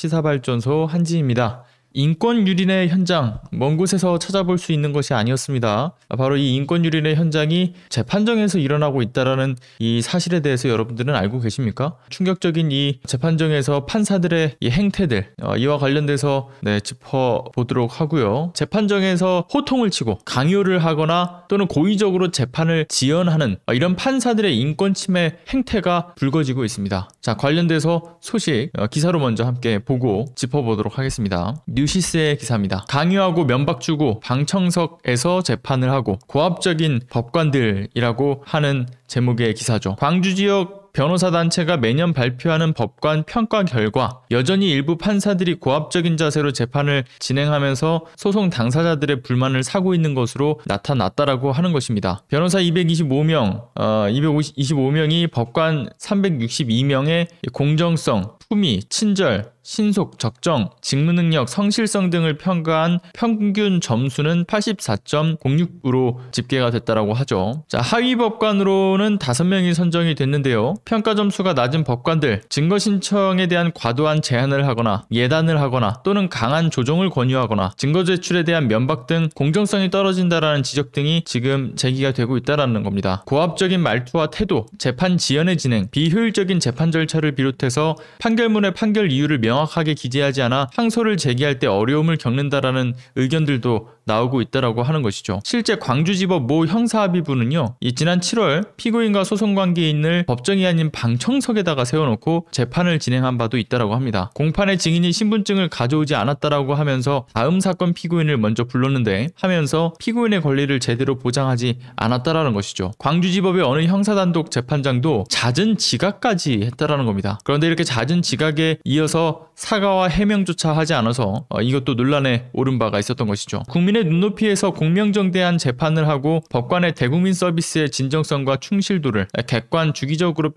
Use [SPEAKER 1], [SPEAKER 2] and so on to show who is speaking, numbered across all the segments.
[SPEAKER 1] 시사발전소 한지입니다. 인권 유린의 현장, 먼 곳에서 찾아볼 수 있는 것이 아니었습니다. 바로 이 인권 유린의 현장이 재판정에서 일어나고 있다는 이 사실에 대해서 여러분들은 알고 계십니까? 충격적인 이 재판정에서 판사들의 이 행태들, 이와 관련돼서 짚어보도록 하고요. 재판정에서 호통을 치고 강요를 하거나 또는 고의적으로 재판을 지연하는 이런 판사들의 인권 침해 행태가 불거지고 있습니다. 자, 관련돼서 소식 기사로 먼저 함께 보고 짚어보도록 하겠습니다. 뉴시스의 기사입니다. 강요하고 면박 주고 방청석에서 재판을 하고 고압적인 법관들이라고 하는 제목의 기사죠. 광주 지역 변호사 단체가 매년 발표하는 법관 평가 결과 여전히 일부 판사들이 고압적인 자세로 재판을 진행하면서 소송 당사자들의 불만을 사고 있는 것으로 나타났다라고 하는 것입니다. 변호사 225명이 법관 362명의 공정성, 품위, 친절, 신속, 적정, 직무능력, 성실성 등을 평가한 평균 점수는 84.06으로 집계가 됐다라고 하죠. 자, 하위 법관으로는 5명이 선정이 됐는데요. 평가 점수가 낮은 법관들, 증거 신청에 대한 과도한 제한을 하거나 예단을 하거나 또는 강한 조정을 권유하거나 증거 제출에 대한 면박 등 공정성이 떨어진다라는 지적 등이 지금 제기가 되고 있다라는 겁니다. 고압적인 말투와 태도, 재판 지연의 진행, 비효율적인 재판 절차를 비롯해서 판결문의 판결 이유를 명확하게 기재하지 않아 항소를 제기할 때 어려움을 겪는다라는 의견들도 나오고 있다라고 하는 것이죠. 실제 광주지법 모 형사합의부는요, 지난 7월 피고인과 소송관계에 있는 법정이 아닌 방청석에다가 세워놓고 재판을 진행한 바도 있다라고 합니다. 공판의 증인이 신분증을 가져오지 않았다라고 하면서 다음 사건 피고인을 먼저 불렀는데 하면서 피고인의 권리를 제대로 보장하지 않았다라는 것이죠. 광주지법의 어느 형사단독 재판장도 잦은 지각까지 했다라는 겁니다. 그런데 이렇게 잦은 지각에 이어서 사과와 해명조차 하지 않아서 이것도 논란에 오른 바가 있었던 것이죠. 국민의 눈높이에서 공명정대한 재판을 하고 법관의 대국민 서비스의 진정성과 충실도를 객관 주기적으로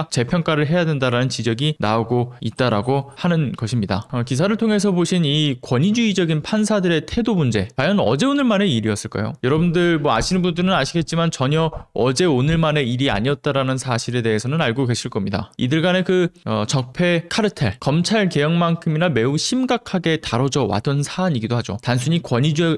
[SPEAKER 1] 재평가를 해야 된다라는 지적이 나오고 있다라고 하는 것입니다. 기사를 통해서 보신 이 권위주의적인 판사들의 태도 문제, 과연 어제 오늘만의 일이었을까요? 여러분들 아시는 분들은 아시겠지만 전혀 어제 오늘만의 일이 아니었다라는 사실에 대해서는 알고 계실 겁니다. 이들 간의 그 적폐 카르텔, 검찰 개혁만큼이나 매우 심각하게 다뤄져 왔던 사안이기도 하죠. 단순히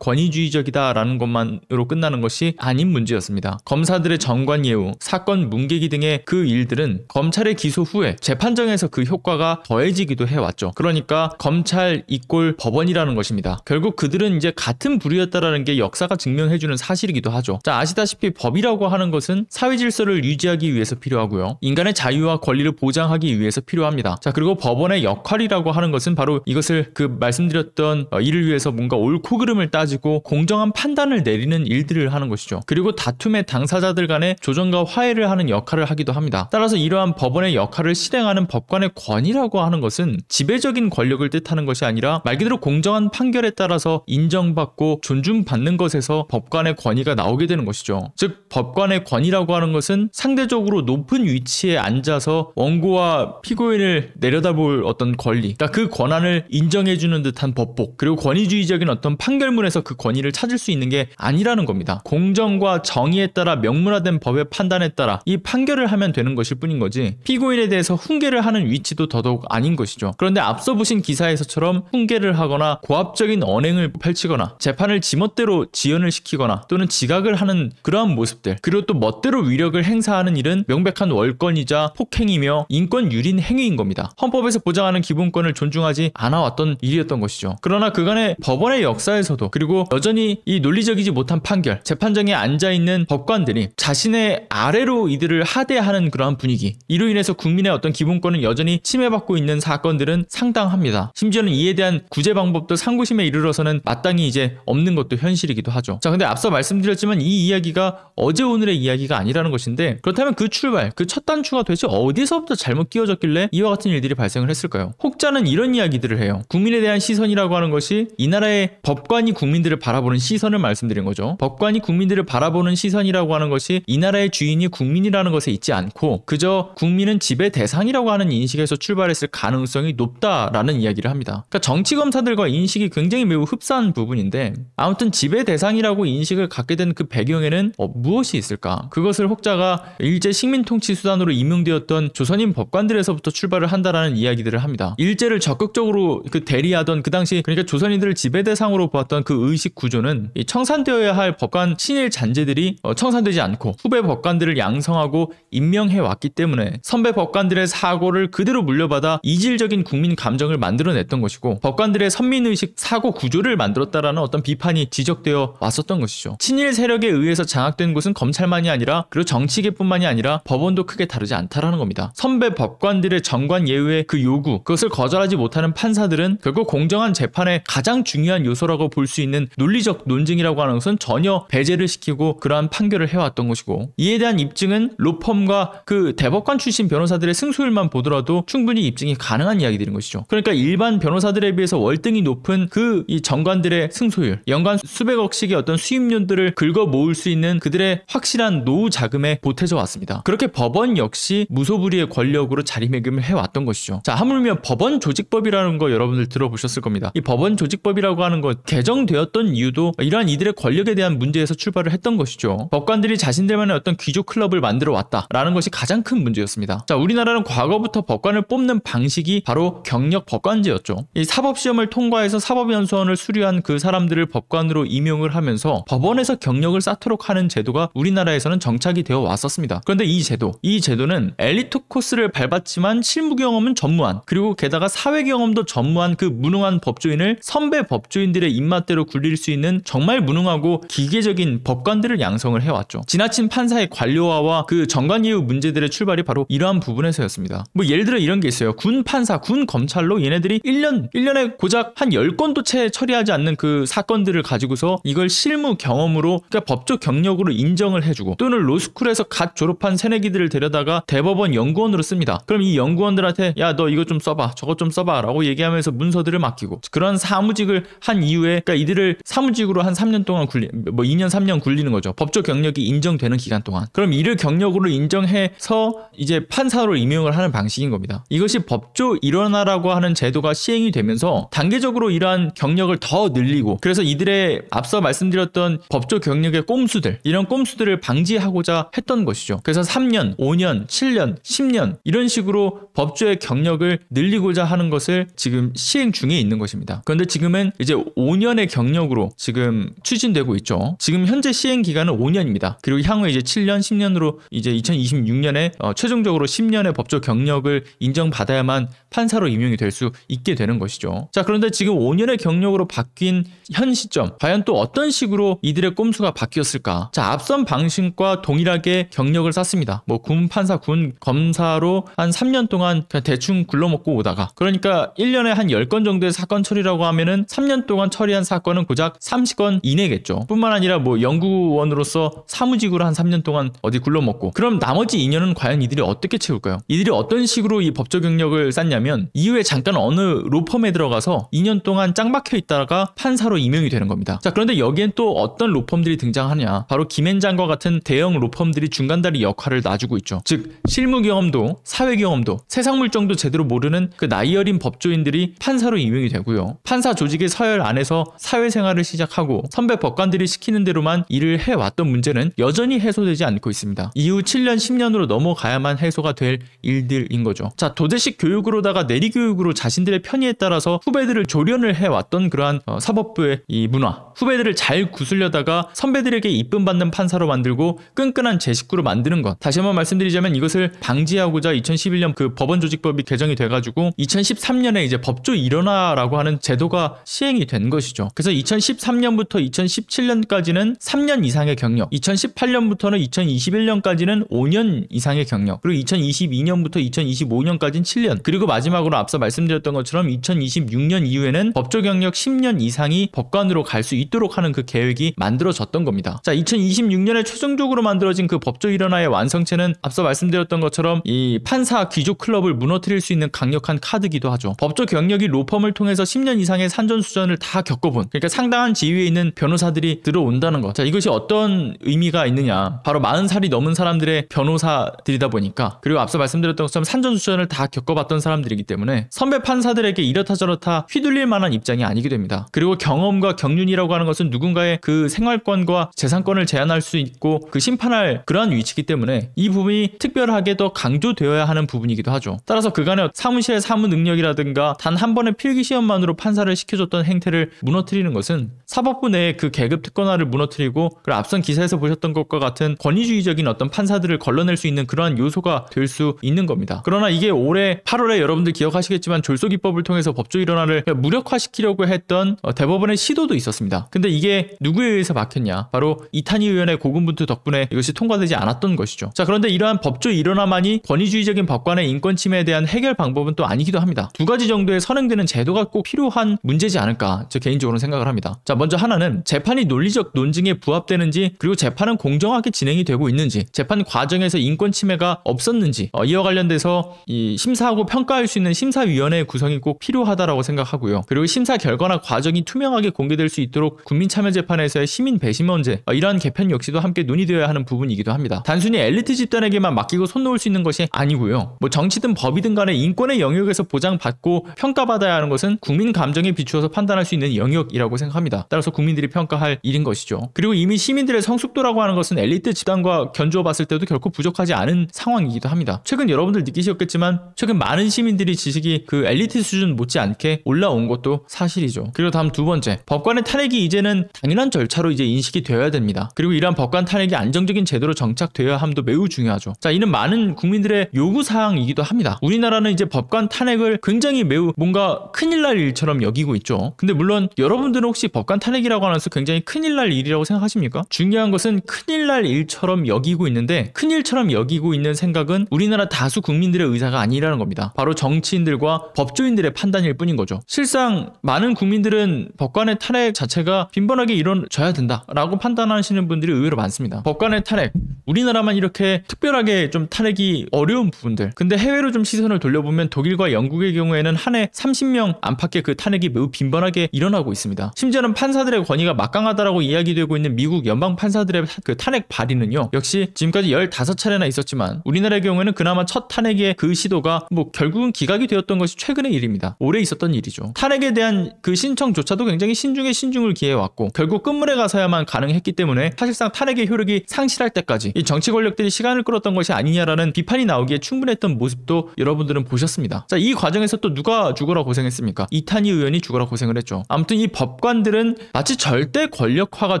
[SPEAKER 1] 권위주의적이다라는 것만으로 끝나는 것이 아닌 문제였습니다. 검사들의 정관 예우, 사건 뭉개기 등의 그 일들은 검찰의 기소 후에 재판정에서 그 효과가 더해지기도 해왔죠. 그러니까 검찰 이꼴 법원이라는 것입니다. 결국 그들은 이제 같은 부류였다라는 게 역사가 증명해주는 사실이기도 하죠. 자, 아시다시피 법이라고 하는 것은 사회 질서를 유지하기 위해서 필요하고요. 인간의 자유와 권리를 보장하기 위해서 필요합니다. 자, 그리고 법원의 역할이라고 하는 것은 바로 이것을 말씀드렸던 이를 위해서 뭔가 옳고 그름을 따지고 공정한 판단을 내리는 일들을 하는 것이죠. 그리고 다툼의 당사자들 간의 조정과 화해를 하는 역할을 하기도 합니다. 따라서 이러한 법원의 역할을 실행하는 법관의 권위라고 하는 것은 지배적인 권력을 뜻하는 것이 아니라 말 그대로 공정한 판결에 따라서 인정받고 존중받는 것에서 법관의 권위가 나오게 되는 것이죠. 즉 법관의 권위라고 하는 것은 상대적으로 높은 위치에 앉아서 원고와 피고인을 내려다볼 어떤 권리, 그러니까 그 권한을 인정해주는 듯한 법복, 그리고 권위주의적인 어떤 판결문에서 그 권위를 찾을 수 있는 게 아니라는 겁니다. 공정과 정의에 따라 명문화된 법의 판단에 따라 이 판결을 하면 되는 것일 뿐인 거지 피고인에 대해서 훈계를 하는 위치도 더더욱 아닌 것이죠. 그런데 앞서 보신 기사에서처럼 훈계를 하거나 고압적인 언행을 펼치거나 재판을 지멋대로 지연을 시키거나 또는 지각을 하는 그러한 모습들, 그리고 또 멋대로 위력을 행사하는 일은 명백한 월권이자 폭행이며 인권 유린 행위인 겁니다. 헌법에서 보장하는 기본권을 존중하지 않아왔던 일이었던 것이죠. 그러나 그간의 법원의 역사에서도, 그리고 여전히 이 논리적이지 못한 판결, 재판정에 앉아있는 법관들이 자신의 아래로 이들을 하대하는 그러한 분위기, 이로 인해서 국민의 어떤 기본권은 여전히 침해받고 있는 사건들은 상당합니다. 심지어는 이에 대한 구제 방법도 상고심에 이르러서는 마땅히 이제 없는 것도 현실이기도 하죠. 자, 근데 앞서 말씀드렸지만 이 이야기가 어제 오늘의 이야기가 아니라는 것인데, 그렇다면 그 출발, 그 첫 단추가 도대체 어디서부터 잘못 끼워졌길래 이와 같은 일들이 발생을 했을까요? 혹자는 이런 이야기들을 해요. 국민에 대한 시선이라고 하는 것이 이 나라의 법관이 국민을 국민들을 바라보는 시선을 말씀드린 거죠. 법관이 국민들을 바라보는 시선이라고 하는 것이 이 나라의 주인이 국민이라는 것에 있지 않고 그저 국민은 지배 대상이라고 하는 인식에서 출발했을 가능성이 높다라는 이야기를 합니다. 그러니까 정치 검사들과 인식이 굉장히 매우 흡사한 부분인데 아무튼 지배 대상이라고 인식을 갖게 된 그 배경에는 무엇이 있을까? 그것을 혹자가 일제 식민 통치 수단으로 임용되었던 조선인 법관들에서부터 출발을 한다라는 이야기들을 합니다. 일제를 적극적으로 대리하던 그 당시 그러니까 조선인들을 지배 대상으로 보았던 그 의식 구조는 청산되어야 할 법관 친일 잔재들이 청산되지 않고 후배 법관들을 양성하고 임명해 왔기 때문에 선배 법관들의 사고를 그대로 물려받아 이질적인 국민 감정을 만들어냈던 것이고 법관들의 선민의식 사고 구조를 만들었다라는 어떤 비판이 지적되어 왔었던 것이죠. 친일 세력에 의해서 장악된 곳은 검찰만이 아니라 그리고 정치계뿐만이 아니라 법원도 크게 다르지 않다라는 겁니다. 선배 법관들의 정관 예우의 그 요구 그것을 거절하지 못하는 판사들은 결국 공정한 재판의 가장 중요한 요소라고 볼 수 있는 논리적 논증이라고 하는 것은 전혀 배제를 시키고 그러한 판결을 해왔던 것이고 이에 대한 입증은 로펌과 그 대법관 출신 변호사들의 승소율만 보더라도 충분히 입증이 가능한 이야기들인 것이죠. 그러니까 일반 변호사들에 비해서 월등히 높은 그 이 정관들의 승소율 연간 수백억씩의 어떤 수임료들을 긁어 모을 수 있는 그들의 확실한 노후 자금에 보태져 왔습니다. 그렇게 법원 역시 무소불위의 권력으로 자리매김을 해왔던 것이죠. 자, 하물며 법원 조직법이라는 거 여러분들 들어보셨을 겁니다. 이 법원 조직법이라고 하는 것 개정되었던 이유도 이러한 이들의 권력에 대한 문제에서 출발을 했던 것이죠. 법관들이 자신들만의 어떤 귀족 클럽을 만들어 왔다라는 것이 가장 큰 문제였습니다. 자, 우리나라는 과거부터 법관을 뽑는 방식이 바로 경력 법관제였죠. 이 사법시험을 통과해서 사법연수원을 수료한 그 사람들을 법관으로 임용을 하면서 법원에서 경력을 쌓도록 하는 제도가 우리나라에서는 정착이 되어 왔었습니다. 그런데 이 제도는 엘리트 코스를 밟았지만 실무 경험은 전무한 그리고 게다가 사회 경험도 전무한 그 무능한 법조인을 선배 법조인들의 입맛대로 굴릴 수 있는 정말 무능하고 기계적인 법관들을 양성을 해왔죠. 지나친 판사의 관료화와 그 정관예우 문제들의 출발이 바로 이러한 부분에서였습니다. 뭐 예를 들어 이런 게 있어요. 군 판사, 군 검찰로 얘네들이 1년에 고작 한 10건도 채 처리하지 않는 그 사건들을 가지고서 이걸 실무 경험으로 그러니까 법조 경력으로 인정을 해주고 또는 로스쿨에서 갓 졸업한 새내기들을 데려다가 대법원 연구원으로 씁니다. 그럼 이 연구원들한테 야, 너 이거 좀 써봐, 저거 좀 써봐 라고 얘기하면서 문서들을 맡기고 그런 사무직을 한 이후에 그러니까 이들을 사무직으로 한 3년 동안 2년 3년 굴리는 거죠. 법조 경력이 인정되는 기간 동안. 그럼 이를 경력으로 인정해서 이제 판사로 임용을 하는 방식인 겁니다. 이것이 법조 일원화라고 하는 제도가 시행이 되면서 단계적으로 이러한 경력을 더 늘리고 그래서 이들의 앞서 말씀드렸던 법조 경력의 꼼수들 이런 꼼수들을 방지하고자 했던 것이죠. 그래서 3년, 5년, 7년, 10년 이런 식으로 법조의 경력을 늘리고자 하는 것을 지금 시행 중에 있는 것입니다. 그런데 지금은 이제 5년의 경력으로 지금 추진되고 있죠. 지금 현재 시행 기간은 5년입니다. 그리고 향후에 이제 7년, 10년으로 이제 2026년에 최종적으로 10년의 법조 경력을 인정받아야만 판사로 임용이 될 수 있게 되는 것이죠. 자, 그런데 지금 5년의 경력으로 바뀐 현 시점 과연 또 어떤 식으로 이들의 꼼수가 바뀌었을까? 자, 앞선 방식과 동일하게 경력을 쌓습니다. 뭐 군 판사, 군 검사로 한 3년 동안 그냥 대충 굴러먹고 오다가 그러니까 1년에 한 10건 정도의 사건 처리라고 하면은 3년 동안 처리한 사건은 고작 30건 이내겠죠. 뿐만 아니라 뭐 연구원으로서 사무직으로 한 3년 동안 어디 굴러먹고 그럼 나머지 2년은 과연 이들이 어떻게 채울까요? 이들이 어떤 식으로 이 법조 경력을 쌓냐면 이후에 잠깐 어느 로펌에 들어가서 2년 동안 짱 박혀 있다가 판사로 임용이 되는 겁니다. 자, 그런데 여기엔 또 어떤 로펌들이 등장하냐? 바로 김앤장과 같은 대형 로펌들이 중간다리 역할을 놔주고 있죠. 즉 실무 경험도 사회 경험도 세상 물정도 제대로 모르는 그 나이 어린 법조인들이 판사로 임용이 되고요. 판사 조직의 서열 안에서 사회생활을 시작하고 선배 법관들이 시키는 대로만 일을 해왔던 문제는 여전히 해소되지 않고 있습니다. 이후 7년, 10년으로 넘어가야만 해소가 될 일들인 거죠. 자, 도제식 교육으로다가 내리교육으로 자신들의 편의에 따라서 후배들을 조련을 해왔던 그러한 사법부의 이 문화, 후배들을 잘 구슬려다가 선배들에게 이쁨 받는 판사로 만들고 끈끈한 제 식구로 만드는 것. 다시 한번 말씀드리자면 이것을 방지하고자 2011년 그 법원 조직법이 개정이 돼가지고 2013년에 이제 법조 일원화라고 하는 제도가 시행이 된 것이죠. 그래서 2013년부터 2017년까지는 3년 이상의 경력, 2018년부터는 2021년까지는 5년 이상의 경력, 그리고 2022년부터 2025년까지는 7년, 그리고 마지막으로 앞서 말씀드렸던 것처럼 2026년 이후에는 법조 경력 10년 이상이 법관으로 갈 수 있도록 하는 그 계획이 만들어졌던 겁니다. 자, 2026년에 최종적으로 만들어진 그 법조 일원화의 완성체는 앞서 말씀드렸던 것처럼 이 판사 귀족 클럽을 무너뜨릴 수 있는 강력한 카드기도 하죠. 법조 경력이 로펌을 통해서 10년 이상의 산전수전을 다 겪어본, 그러니까 상당한 지위에 있는 변호사들이 들어온다는 것. 자, 이것이 어떤 의미가 있느냐. 바로 40살이 넘은 사람들의 변호사들이다 보니까, 그리고 앞서 말씀드렸던 것처럼 산전수전을 다 겪어봤던 사람들이기 때문에 선배 판사들에게 이렇다 저렇다 휘둘릴 만한 입장이 아니게 됩니다. 그리고 경험과 경륜이라고 하는 것은 누군가의 그 생활권과 재산권을 제한할 수 있고 그 심판할 그러한 위치이기 때문에 이 부분이 특별하게 더 강조되어야 하는 부분이기도 하죠. 따라서 그간의 사무실의 사무 능력이라든가 단 한 번의 필기시험만으로 판사를 시켜줬던 행태를 무너뜨리는 것은 사법부 내의 그 계급 특권화를 무너뜨리고, 그리고 앞선 기사에서 보셨던 것과 같은 권위주의적인 어떤 판사들을 걸러낼 수 있는 그러한 요소가 될 수 있는 겁니다. 그러나 이게 올해 8월에 여러분들 기억하시겠지만 졸속입법을 통해서 법조 일원화를 무력화시키려고 했던 대법원의 시도도 있었습니다. 근데 이게 누구에 의해서 막혔냐? 바로 이탄희 의원의 고군분투 덕분에 이것이 통과되지 않았던 것이죠. 자, 그런데 이러한 법조 일원화만이 권위주의적인 법관의 인권 침해에 대한 해결 방법은 또 아니기도 합니다. 두 가지 정도의 선행되는 제도가 꼭 필요한 문제지 않을까, 저 개인적으로는 생각을 합니다. 자, 먼저 하나는 재판이 논리적 논증에 부합되는지, 그리고 재판은 공정하게 진행이 되고 있는지, 재판 과정에서 인권 침해가 없었는지, 이와 관련돼서 이 심사하고 평가할 수 있는 심사위원회의 구성이 꼭 필요하다라고 생각하고요. 그리고 심사 결과나 과정이 투명하게 공개될 수 있도록 국민참여재판에서의 시민 배심 문제, 이러한 개편 역시도 함께 논의되어야 하는 부분이기도 합니다. 단순히 엘리트 집단에게만 맡기고 손 놓을 수 있는 것이 아니고요. 뭐 정치든 법이든 간에 인권의 영역에서 보장받고 평가받아야 하는 것은 국민 감정에 비추어서 판단할 수 있는 영역이라고 생각합니다. 따라서 국민들이 평가할 일인 것이죠. 그리고 이미 시민들의 성숙도라고 하는 것은 엘리트 집단과 견주어 봤을 때도 결코 부족하지 않은 상황이기도 합니다. 최근 여러분들 느끼셨겠지만 최근 많은 시민들이 지식이 그 엘리트 수준 못지않게 올라온 것도 사실이죠. 그리고 다음 두 번째, 법관의 탄핵이 이제는 당연한 절차로 이제 인식이 되어야 됩니다. 그리고 이러한 법관 탄핵이 안정적인 제도로 정착되어야 함도 매우 중요하죠. 자, 이는 많은 국민들의 요구사항이기도 합니다. 우리나라는 이제 법관 탄핵을 굉장히 매우 뭔가 큰일 날 일처럼 여기고 있죠. 근데 물론 여러분들은 혹시 법관 탄핵이라고 하면서 굉장히 큰일 날 일이라고 생각하십니까? 중요한 것은 큰일 날 일처럼 여기고 있는데, 큰일처럼 여기고 있는 생각은 우리나라 다수 국민들의 의사가 아니라는 겁니다. 바로 정치인들과 법조인들의 판단일 뿐인 거죠. 실상 많은 국민들은 법관의 탄핵 자체가 빈번하게 이루어져야 된다라고 판단하시는 분들이 의외로 많습니다. 법관의 탄핵, 우리나라만 이렇게 특별하게 좀 탄핵이 어려운 부분들, 근데 해외로 좀 시선을 돌려보면 독일과 영국의 경우에는 한 해 30명 안팎의 그 탄핵이 매우 빈번하게 일어나고 있습니다. 심지어는 판사들의 권위가 막강하다라고 이야기되고 있는 미국 연방 판사들의 그 탄핵 발의는요, 역시 지금까지 15차례나 있었지만 우리나라의 경우에는 그나마 첫 탄핵의 그 시도가 뭐 결국은 기각이 되었던 것이 최근의 일입니다. 올해 있었던 일이죠. 탄핵에 대한 그 신청조차도 굉장히 신중에 신중을 기해왔고 결국 끝물에 가서야만 가능했기 때문에 사실상 탄핵의 효력이 상실할 때까지 이 정치 권력들이 시간을 끌었던 것이 아니냐라는 비판이 나오기에 충분했던 모습도 여러분들은 보셨습니다. 자, 이 과정에서 또 누가 죽어라 고생했습니까? 이탄희 의원이 죽어라 고생을 했죠. 아무튼 이 법관들은 마치 절대 권력화가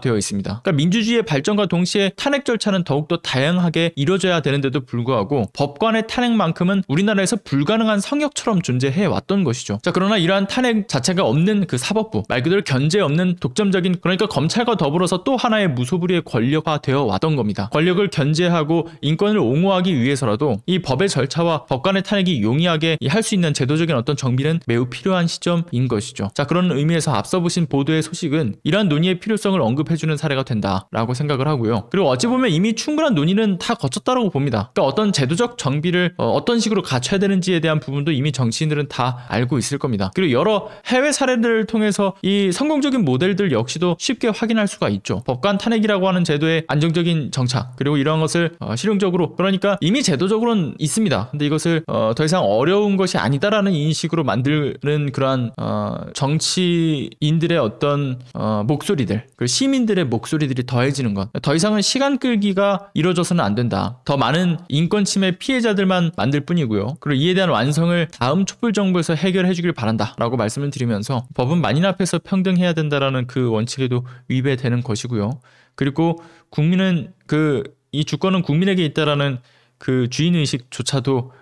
[SPEAKER 1] 되어 있습니다. 그러니까 민주주의의 발전과 동시에 탄핵 절차는 더욱더 다양하게 이루어져야 되는데도 불구하고 법관의 탄핵만큼은 우리나라에서 불가능한 성역처럼 존재해 왔던 것이죠. 자, 그러나 이러한 탄핵 자체가 없는 그 사법부, 말 그대로 견제 없는 독점적인, 그러니까 검찰과 더불어서 또 하나의 무소불위의 권력화되어 왔던 겁니다. 권력을 견제하고 인권을 옹호하기 위해서라도 이 법의 절차와 법관의 탄핵이 용이하게 할 수 있는 제도적인 어떤 정비는 매우 필요한 시점인 것이죠. 자, 그런 의미에서 앞서 보신 보도의 소식은 이러한 논의의 필요성을 언급해주는 사례가 된다라고 생각을 하고요. 그리고 어찌 보면 이미 충분한 논의는 다 거쳤다라고 봅니다. 그러니까 어떤 제도적 정비를 어떤 식으로 갖춰야 되는지에 대한 부분도 이미 정치인들은 다 알고 있을 겁니다. 그리고 여러 해외 사례들을 통해서 이 성공적인 모델들 역시도 쉽게 확인할 수가 있죠. 법관 탄핵이라고 하는 제도의 안정적인 정착, 그리고 이러한 것을 실용적으로, 그러니까 이미 제도적으로는 있습니다. 근데 이것을 더 이상 어려운 것이 아니다라는 인식으로 만드는 그러한 정치인들의 어떤 목소리들, 그리고 시민들의 목소리들이 더해지는 것, 더 이상은 시간 끌기가 이루어져서는 안 된다. 더 많은 인권 침해 피해자들만 만들 뿐이고요. 그리고 이에 대한 완성을 다음 촛불 정부에서 해결해 주길 바란다 라고 말씀을 드리면서, 법은 만인 앞에서 평등해야 된다라는 그 원칙에도 위배되는 것이고요. 그리고 국민은 이 주권은 국민에게 있다라는 그 주인의식조차도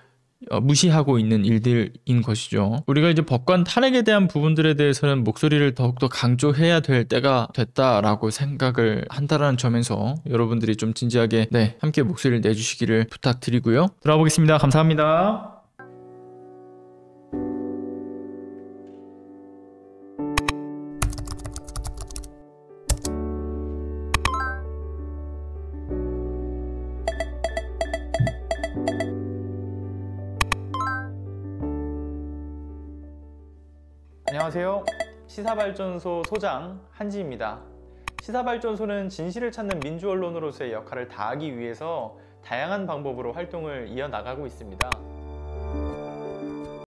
[SPEAKER 1] 무시하고 있는 일들인 것이죠. 우리가 이제 법관 탄핵에 대한 부분들에 대해서는 목소리를 더욱더 강조해야 될 때가 됐다라고 생각을 한다라는 점에서 여러분들이 좀 진지하게 함께 목소리를 내주시기를 부탁드리고요. 들어가 보겠습니다. 감사합니다. 안녕하세요.
[SPEAKER 2] 시사발전소 소장 한지입니다. 시사발전소는 진실을 찾는 민주언론으로서의 역할을 다하기 위해서 다양한 방법으로 활동을 이어나가고 있습니다.